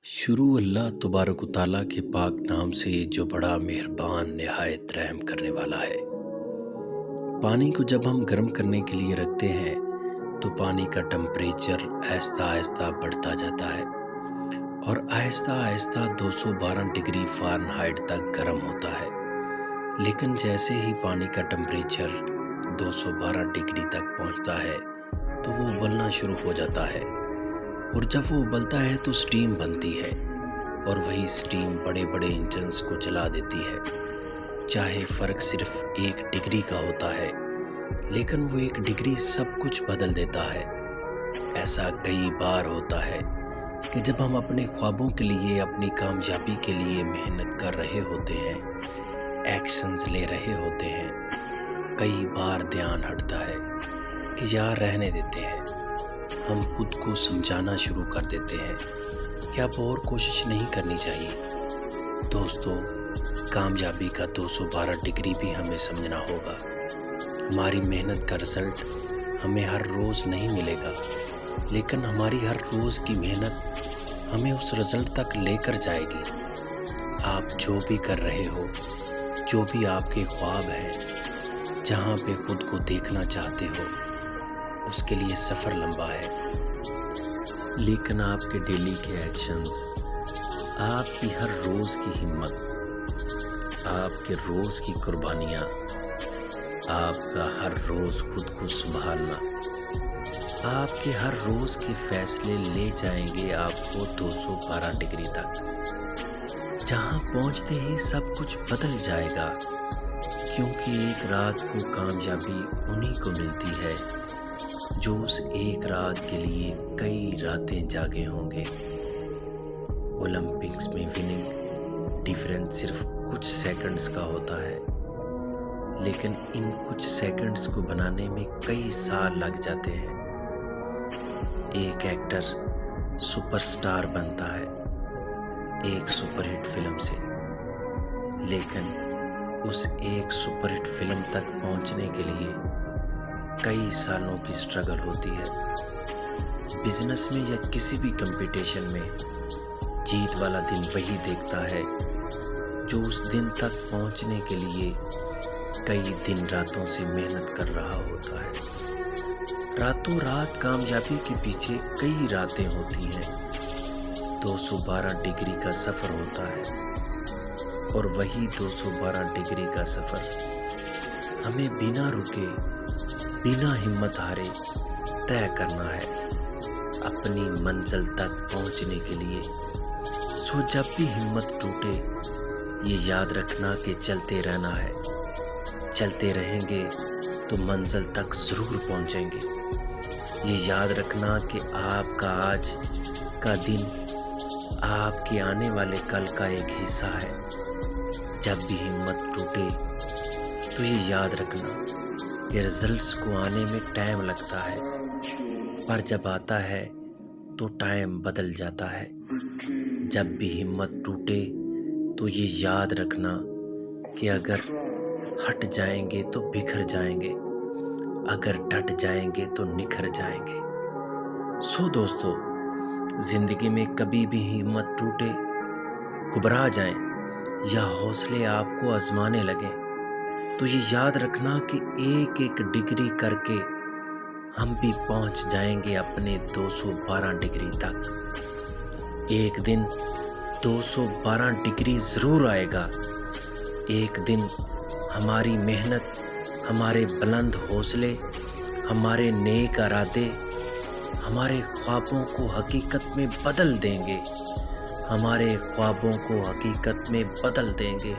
शुरू अल्लाह तबारक व तआला के पाक नाम से जो बड़ा मेहरबान नहायत रहम करने वाला है। पानी को जब हम गर्म करने के लिए रखते हैं तो पानी का टेम्परेचर आहिस्ता आहिस्ता बढ़ता जाता है और आहिस्ता आहिस्ता 212 डिग्री फ़ारेनहाइट तक गर्म होता है। लेकिन जैसे ही पानी का टेम्परेचर 212 डिग्री तक पहुंचता है तो वो उबलना शुरू हो जाता है और जब वो उबलता है तो स्टीम बनती है और वही स्टीम बड़े बड़े इंजन्स को जला देती है। चाहे फ़र्क सिर्फ 1 डिग्री का होता है लेकिन वो 1 डिग्री सब कुछ बदल देता है। ऐसा कई बार होता है कि जब हम अपने ख्वाबों के लिए, अपनी कामयाबी के लिए मेहनत कर रहे होते हैं, एक्शंस ले रहे होते हैं, कई बार ध्यान हटता है कि यार रहने देते हैं। हम खुद को समझाना शुरू कर देते हैं कि अब और कोशिश नहीं करनी चाहिए। दोस्तों, कामयाबी का 212 डिग्री भी हमें समझना होगा। हमारी मेहनत का रिज़ल्ट हमें हर रोज़ नहीं मिलेगा, लेकिन हमारी हर रोज़ की मेहनत हमें उस रिज़ल्ट तक लेकर जाएगी। आप जो भी कर रहे हो, जो भी आपके ख्वाब हैं, जहाँ पे खुद को देखना चाहते हो, उसके लिए सफ़र लंबा है, लेकिन आपके डेली के एक्शंस, आपकी हर रोज़ की हिम्मत, आपके रोज़ की कुर्बानियाँ, आपका हर रोज़ खुद को संभालना, आपके हर रोज़ के फ़ैसले ले जाएंगे आपको 212 डिग्री तक, जहाँ पहुँचते ही सब कुछ बदल जाएगा। क्योंकि एक रात को कामयाबी उन्हीं को मिलती है जो उस एक रात के लिए कई रातें जागे होंगे। ओलंपिक्स में विनिंग डिफरेंस सिर्फ कुछ सेकंड्स का होता है, लेकिन इन कुछ सेकंड्स को बनाने में कई साल लग जाते हैं। एक एक्टर सुपरस्टार बनता है एक सुपरहिट फिल्म से, लेकिन उस एक सुपरहिट फिल्म तक पहुंचने के लिए कई सालों की स्ट्रगल होती है। बिजनेस में या किसी भी कंपटीशन में जीत वाला दिन वही देखता है जो उस दिन तक पहुंचने के लिए कई दिन रातों से मेहनत कर रहा होता है। रातों रात कामयाबी के पीछे कई रातें होती हैं। 212 डिग्री का सफ़र होता है और वही 212 डिग्री का सफ़र हमें बिना रुके, बिना हिम्मत हारे तय करना है अपनी मंजिल तक पहुंचने के लिए। सो जब भी हिम्मत टूटे, ये याद रखना कि चलते रहना है। चलते रहेंगे तो मंजिल तक ज़रूर पहुंचेंगे। ये याद रखना कि आपका आज का दिन आपके आने वाले कल का एक हिस्सा है। जब भी हिम्मत टूटे तो ये याद रखना कि रिजल्ट्स को आने में टाइम लगता है, पर जब आता है तो टाइम बदल जाता है। जब भी हिम्मत टूटे तो ये याद रखना कि अगर हट जाएंगे तो बिखर जाएंगे, अगर डट जाएंगे तो निखर जाएंगे। सो दोस्तों, ज़िंदगी में कभी भी हिम्मत टूटे, घबरा जाएं या हौसले आपको आजमाने लगें तो ये याद रखना कि एक एक डिग्री करके हम भी पहुंच जाएंगे अपने 212 डिग्री तक। एक दिन 212 डिग्री ज़रूर आएगा। एक दिन हमारी मेहनत, हमारे बुलंद हौसले, हमारे नेक इरादे हमारे ख्वाबों को हकीकत में बदल देंगे। हमारे ख्वाबों को हकीकत में बदल देंगे।